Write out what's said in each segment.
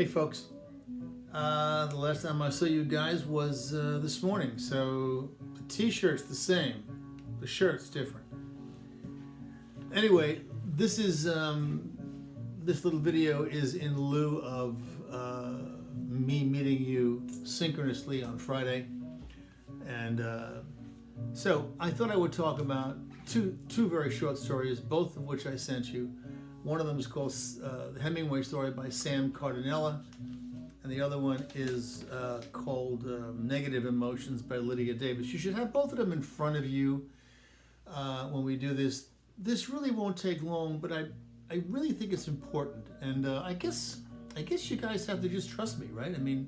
Hey folks, the last time I saw you guys was this morning, so the t-shirt's the same, the shirt's different. Anyway, this little video is in lieu of me meeting you synchronously on Friday, and so I thought I would talk about two very short stories, both of which I sent you. One of them is called The Hemingway Story by Sam Cardinella, and the other one is called Negative Emotions by Lydia Davis. You should have both of them in front of you when we do this. This really won't take long, but I really think it's important, and I guess you guys have to just trust me, right? I mean,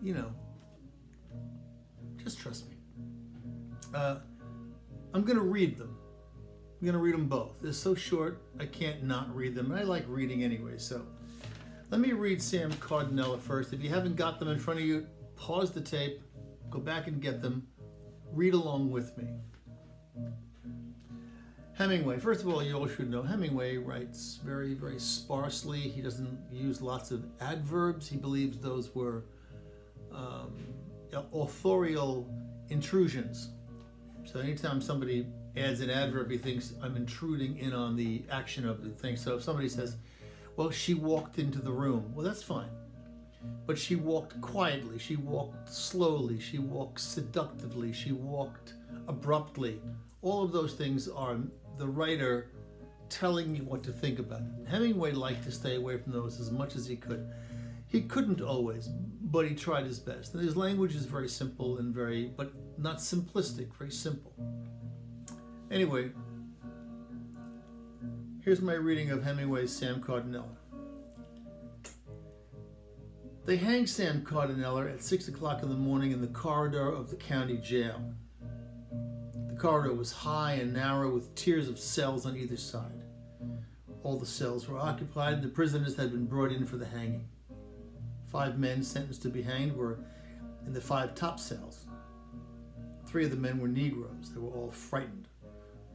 you know, just trust me. I'm going to read them. I'm going to read them both. They're so short, I can't not read them. And I like reading anyway, so let me read Sam Cardinella first. If you haven't got them in front of you, pause the tape, go back and get them, read along with me. Hemingway. First of all, you all should know Hemingway writes very, very sparsely. He doesn't use lots of adverbs. He believes those were authorial intrusions. So anytime somebody adds an adverb, he thinks I'm intruding in on the action of the thing. So if somebody says, well, she walked into the room, well, that's fine. But she walked quietly, she walked slowly, she walked seductively, she walked abruptly. All of those things are the writer telling you what to think about it. Hemingway liked to stay away from those as much as he could. He couldn't always, but he tried his best. And his language is very simple and but not simplistic, very simple. Anyway, here's my reading of Hemingway's Sam Cardinella. They hanged Sam Cardinella at 6 o'clock in the morning in the corridor of the county jail. The corridor was high and narrow with tiers of cells on either side. All the cells were occupied and the prisoners had been brought in for the hanging. 5 men sentenced to be hanged were in the 5 top cells. 3 of the men were Negroes. They were all frightened.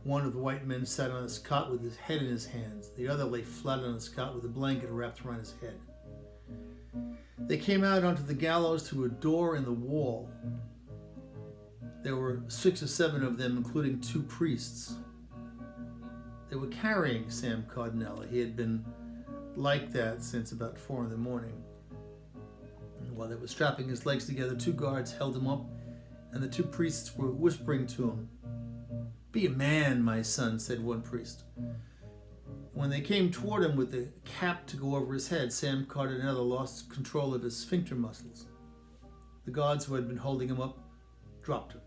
One of the white men sat on his cot with his head in his hands. The other lay flat on his cot with a blanket wrapped around his head. They came out onto the gallows through a door in the wall. There were 6 or 7 of them, including 2 priests. They were carrying Sam Cardinella. He had been like that since about 4 in the morning. And while they were strapping his legs together, 2 guards held him up, and the 2 priests were whispering to him. "Be a man, my son," said one priest. When they came toward him with the cap to go over his head, Sam Cardinella lost control of his sphincter muscles. The guards who had been holding him up dropped him.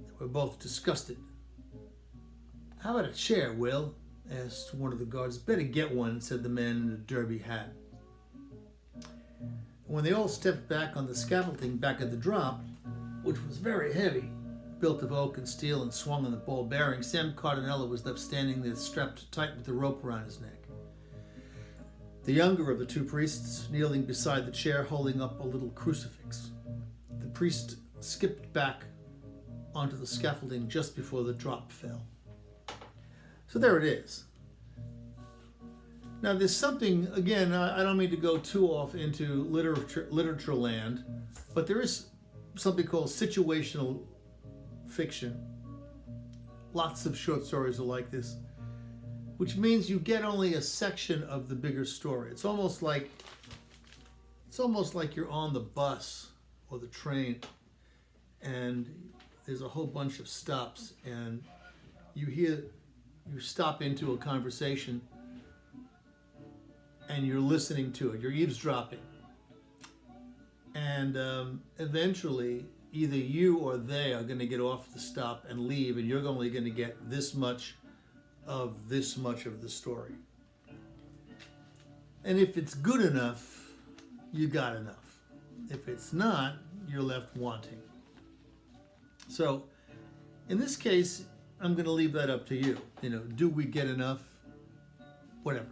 They were both disgusted. "How about a chair, Will?" asked one of the guards. "Better get one," said the man in the derby hat. When they all stepped back on the scaffolding back at the drop, which was very heavy, built of oak and steel and swung on the ball bearing, Sam Cardinella was left standing there strapped tight with the rope around his neck. The younger of the 2 priests kneeling beside the chair holding up a little crucifix. The priest skipped back onto the scaffolding just before the drop fell. So there it is. Now there's something, again, I don't mean to go too off into literature land, but there is something called situational fiction. Lots of short stories are like this, which means you get only a section of the bigger story. It's almost like you're on the bus or the train, and there's a whole bunch of stops, and you stop into a conversation, and you're listening to it. You're eavesdropping, and eventually, either you or they are going to get off the stop and leave, and you're only going to get this much of the story. And if it's good enough, you got enough. If it's not, you're left wanting. So, in this case, I'm going to leave that up to you. Do we get enough? Whatever.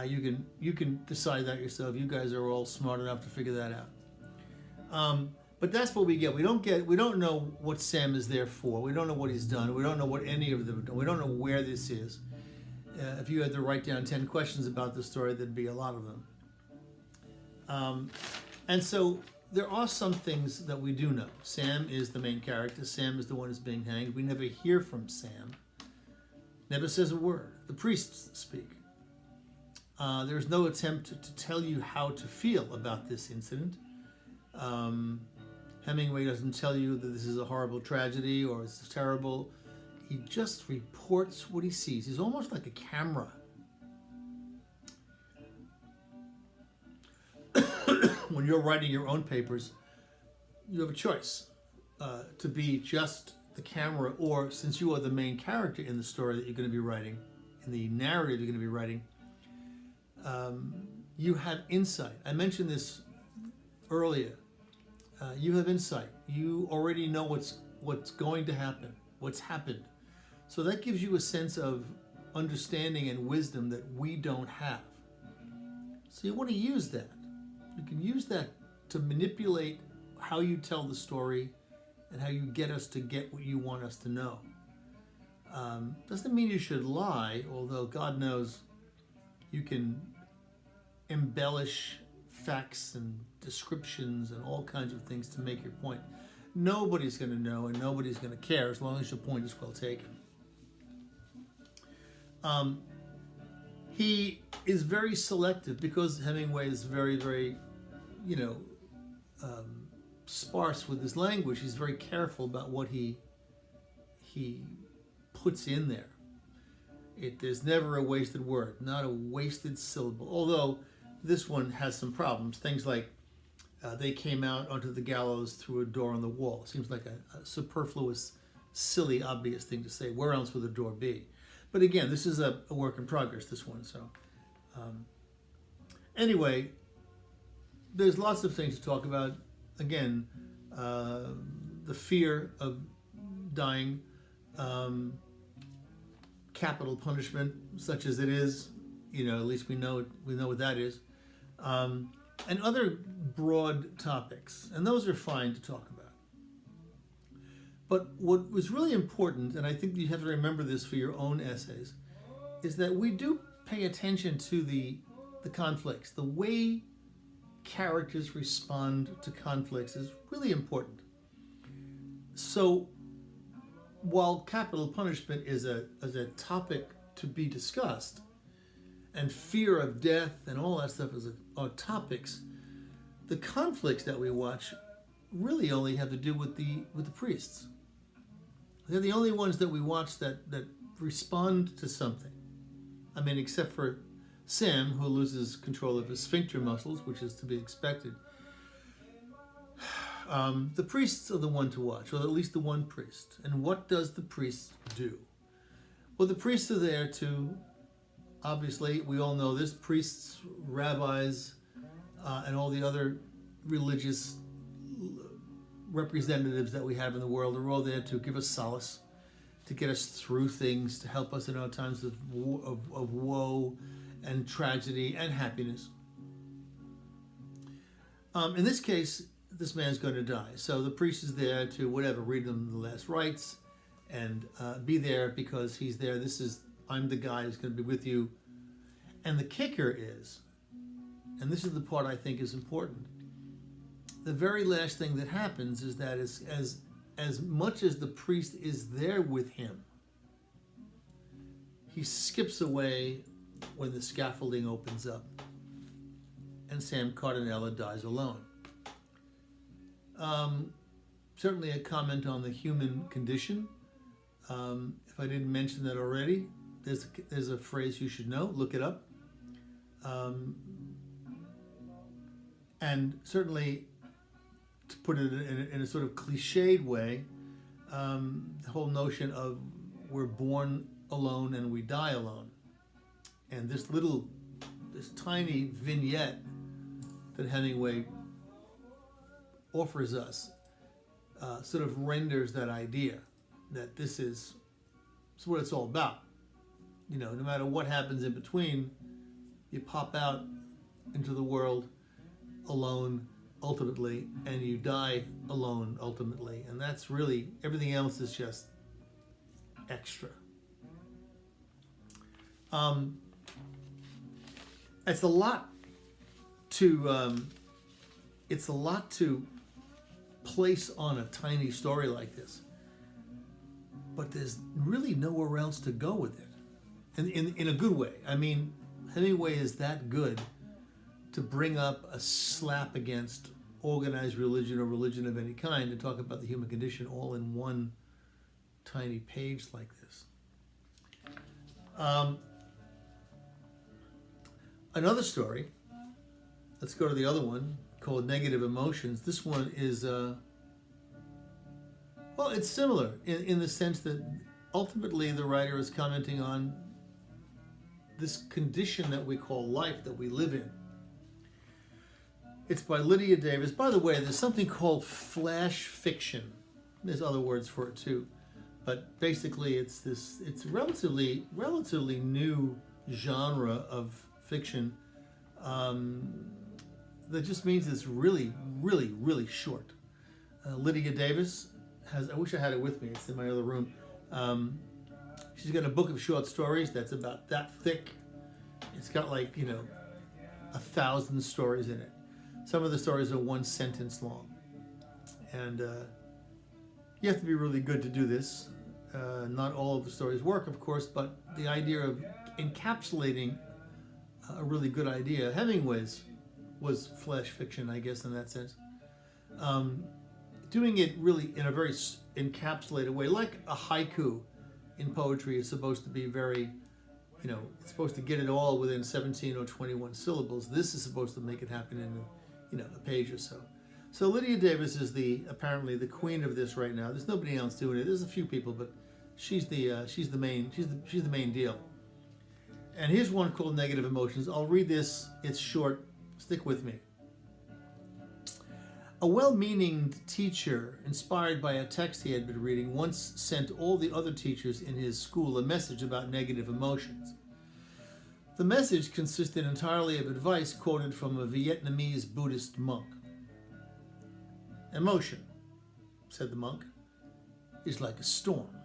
You can decide that yourself. You guys are all smart enough to figure that out. But that's what we get. We don't know what Sam is there for. We don't know what he's done. We don't know what any of them have done. We don't know where this is. If you had to write down 10 questions about the story, there'd be a lot of them. And so there are some things that we do know. Sam is the main character. Sam is the one who's being hanged. We never hear from Sam. Never says a word. The priests speak. There's no attempt to tell you how to feel about this incident. Hemingway doesn't tell you that this is a horrible tragedy or this is terrible. He just reports what he sees. He's almost like a camera. When you're writing your own papers, you have a choice to be just the camera, or since you are the main character in the story that you're going to be writing, in the narrative you're going to be writing, you have insight. I mentioned this earlier. You have insight. You already know what's going to happen, what's happened. So that gives you a sense of understanding and wisdom that we don't have. So you want to use that. You can use that to manipulate how you tell the story and how you get us to get what you want us to know. Doesn't mean you should lie, although God knows you can embellish facts and descriptions and all kinds of things to make your point. Nobody's going to know and nobody's going to care as long as your point is well taken. He is very selective because Hemingway is very, very, sparse with his language. He's very careful about what he puts in there. There's never a wasted word, not a wasted syllable. Although this one has some problems. Things like they came out onto the gallows through a door on the wall. Seems like a superfluous, silly, obvious thing to say. Where else would the door be? But again, this is a work in progress, this one. So anyway, there's lots of things to talk about. Again, the fear of dying, capital punishment, such as it is, at least we know what that is, and other broad topics, and those are fine to talk about. But what was really important, and I think you have to remember this for your own essays, is that we do pay attention to the conflicts. The way characters respond to conflicts is really important. So while capital punishment is a topic to be discussed, and fear of death and all that stuff are topics, the conflicts that we watch really only have to do with the priests. They're the only ones that we watch that respond to something. I mean, except for Sam, who loses control of his sphincter muscles, which is to be expected. The priests are the one to watch, or at least the one priest. And what does the priest do? Well, the priests are there to, obviously, we all know this, priests, rabbis, and all the other religious representatives that we have in the world are all there to give us solace, to get us through things, to help us in our times of woe and tragedy and happiness. In this case, this man's going to die. So the priest is there to read them the last rites and be there because he's there. I'm the guy who's going to be with you. And the kicker is, and this is the part I think is important, the very last thing that happens is that as much as the priest is there with him, he skips away when the scaffolding opens up and Sam Cardinella dies alone. Certainly a comment on the human condition. If I didn't mention that already, there's a phrase you should know, look it up. And certainly, to put it in a sort of cliched way, the whole notion of we're born alone and we die alone. And this tiny vignette that Hemingway offers us sort of renders that idea that this is what it's all about. No matter what happens in between, you pop out into the world alone ultimately, and you die alone ultimately. And that's really, everything else is just extra. It's a lot to it's a lot to place on a tiny story like this, but there's really nowhere else to go with it, and in a good way. I mean, Hemingway is that good to bring up a slap against organized religion or religion of any kind and talk about the human condition all in one tiny page like this. Another story, let's go to the other one, called Negative Emotions. This one is, well, it's similar in the sense that ultimately the writer is commenting on this condition that we call life, that we live in. It's by Lydia Davis. By the way, there's something called flash fiction. There's other words for it too, but basically it's relatively new genre of fiction that just means it's really, really, really short. Lydia Davis has, I wish I had it with me, it's in my other room. She's got a book of short stories that's about that thick. It's got 1,000 stories in it. Some of the stories are one sentence long. And you have to be really good to do this. Not all of the stories work, of course, but the idea of encapsulating a really good idea. Hemingway's was flash fiction, I guess, in that sense. Doing it really in a very encapsulated way, like a haiku in poetry is supposed to be very, it's supposed to get it all within 17 or 21 syllables. This is supposed to make it happen in a page or so. So Lydia Davis is apparently the queen of this right now. There's nobody else doing it. There's a few people, but she's the main deal. And here's one called Negative Emotions. I'll read this. It's short. Stick with me. A well-meaning teacher, inspired by a text he had been reading, once sent all the other teachers in his school a message about negative emotions. The message consisted entirely of advice quoted from a Vietnamese Buddhist monk. Emotion, said the monk, is like a storm.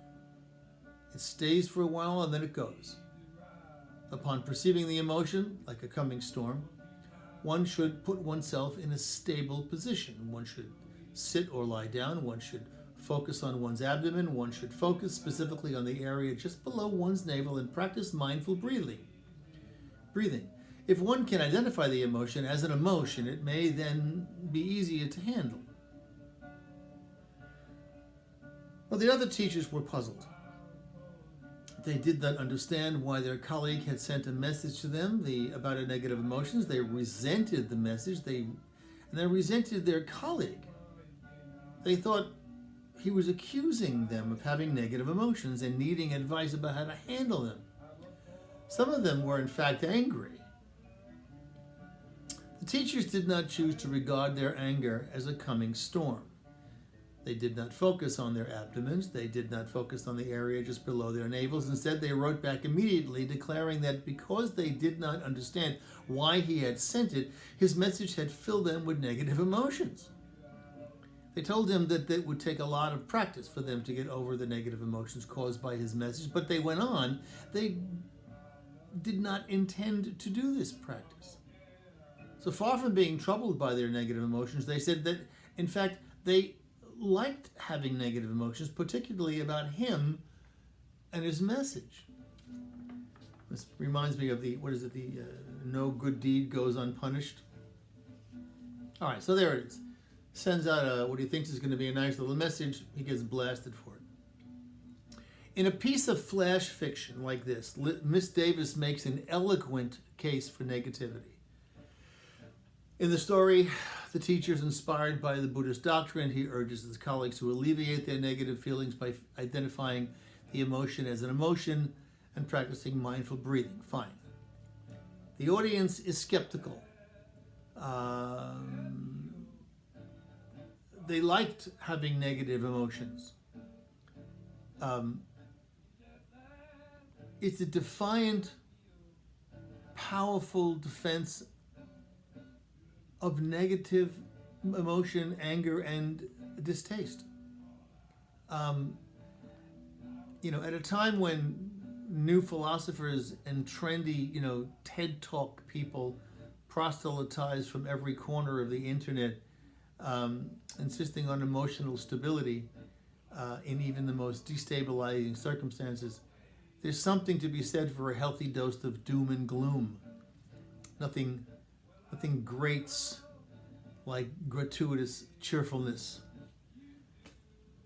It stays for a while and then it goes. Upon perceiving the emotion, like a coming storm, one should put oneself in a stable position. One should sit or lie down. One should focus on one's abdomen. One should focus specifically on the area just below one's navel and practice mindful breathing. If one can identify the emotion as an emotion, it may then be easier to handle. Well, the other teachers were puzzled. They did not understand why their colleague had sent a message to them about negative emotions. They resented the message. They resented their colleague. They thought he was accusing them of having negative emotions and needing advice about how to handle them. Some of them were in fact angry. The teachers did not choose to regard their anger as a coming storm. They did not focus on their abdomens. They did not focus on the area just below their navels. Instead, they wrote back immediately, declaring that because they did not understand why he had sent it, his message had filled them with negative emotions. They told him that it would take a lot of practice for them to get over the negative emotions caused by his message, but they went on. They did not intend to do this practice. So far from being troubled by their negative emotions, they said that, in fact, they liked having negative emotions, particularly about him and his message. This reminds me of the no good deed goes unpunished. All right, so there it is. Sends out what he thinks is going to be a nice little message. He gets blasted for it. In a piece of flash fiction like this, Miss Davis makes an eloquent case for negativity. In the story, the teacher is inspired by the Buddhist doctrine. He urges his colleagues to alleviate their negative feelings by identifying the emotion as an emotion and practicing mindful breathing. Fine. The audience is skeptical. They liked having negative emotions. It's a defiant, powerful defense of negative emotion, anger, and distaste. At a time when new philosophers and trendy, TED Talk people proselytize from every corner of the internet insisting on emotional stability in even the most destabilizing circumstances. There's something to be said for a healthy dose of doom and gloom. Nothing grates like gratuitous cheerfulness.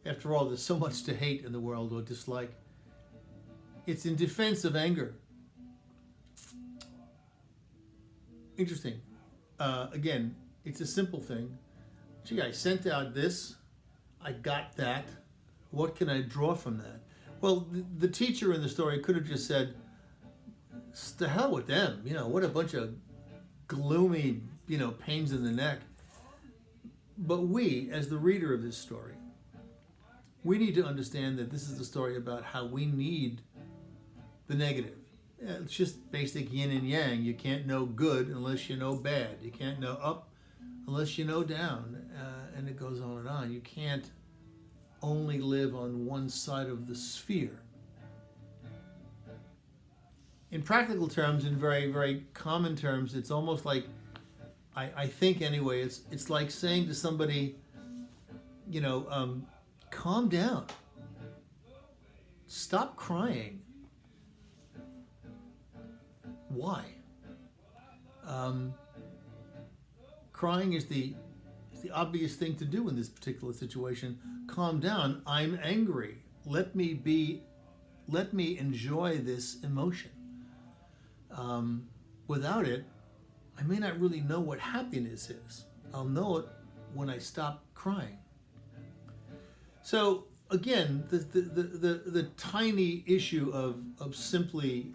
After all, there's so much to hate in the world or dislike. It's in defense of anger. Interesting. Again, it's a simple thing. Gee, I sent out this. I got that. What can I draw from that? Well, the teacher in the story could have just said, to hell with them. What a bunch of gloomy, pains in the neck. But we, as the reader of this story, we need to understand that this is a story about how we need the negative. It's just basic yin and yang. You can't know good unless you know bad. You can't know up unless you know down. And it goes on and on. You can't only live on one side of the sphere. In practical terms, in very, very common terms, it's almost like, I think anyway, it's like saying to somebody, calm down. Stop crying. Why? Crying is the obvious thing to do in this particular situation. Calm down. I'm angry. Let me enjoy this emotion. Without it, I may not really know what happiness is. I'll know it when I stop crying. So again, the tiny issue of simply,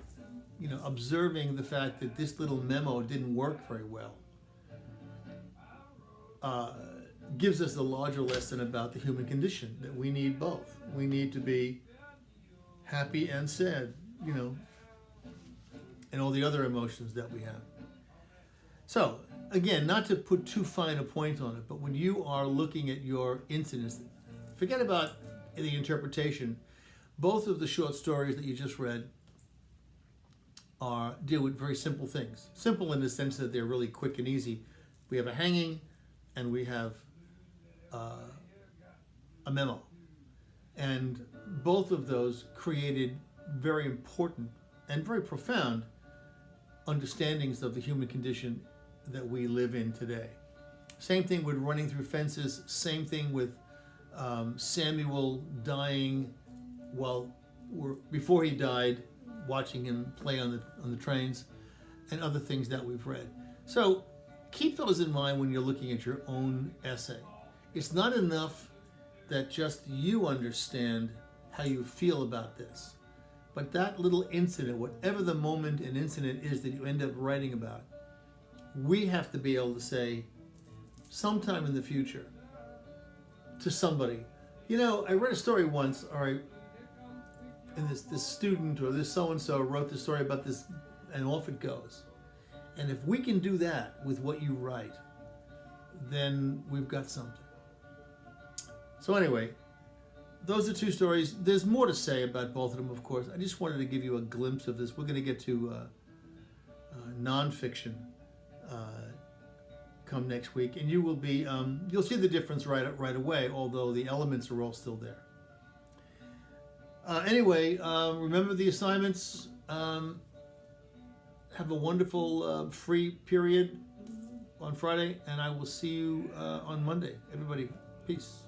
observing the fact that this little memo didn't work very well, gives us a larger lesson about the human condition, that we need both. We need to be happy and sad, and all the other emotions that we have. So, again, not to put too fine a point on it, but when you are looking at your incidents, forget about the interpretation. Both of the short stories that you just read deal with very simple things. Simple in the sense that they're really quick and easy. We have a hanging and we have a memo. And both of those created very important and very profound understandings of the human condition that we live in today. Same thing with running through fences. Same thing with Samuel dying before he died, watching him play on the trains, and other things that we've read. So keep those in mind when you're looking at your own essay. It's not enough that just you understand how you feel about this, but that little incident, whatever the moment and incident is that you end up writing about, we have to be able to say sometime in the future to somebody, I read a story once, and this student or this so-and-so wrote this story about this, and off it goes. And if we can do that with what you write, then we've got something. So anyway, those are two stories. There's more to say about both of them, of course. I just wanted to give you a glimpse of this. We're going to get to nonfiction come next week, and you will be you'll see the difference right away, although the elements are all still there. Anyway, remember the assignments. Have a wonderful free period on Friday, and I will see you on Monday. Everybody, peace.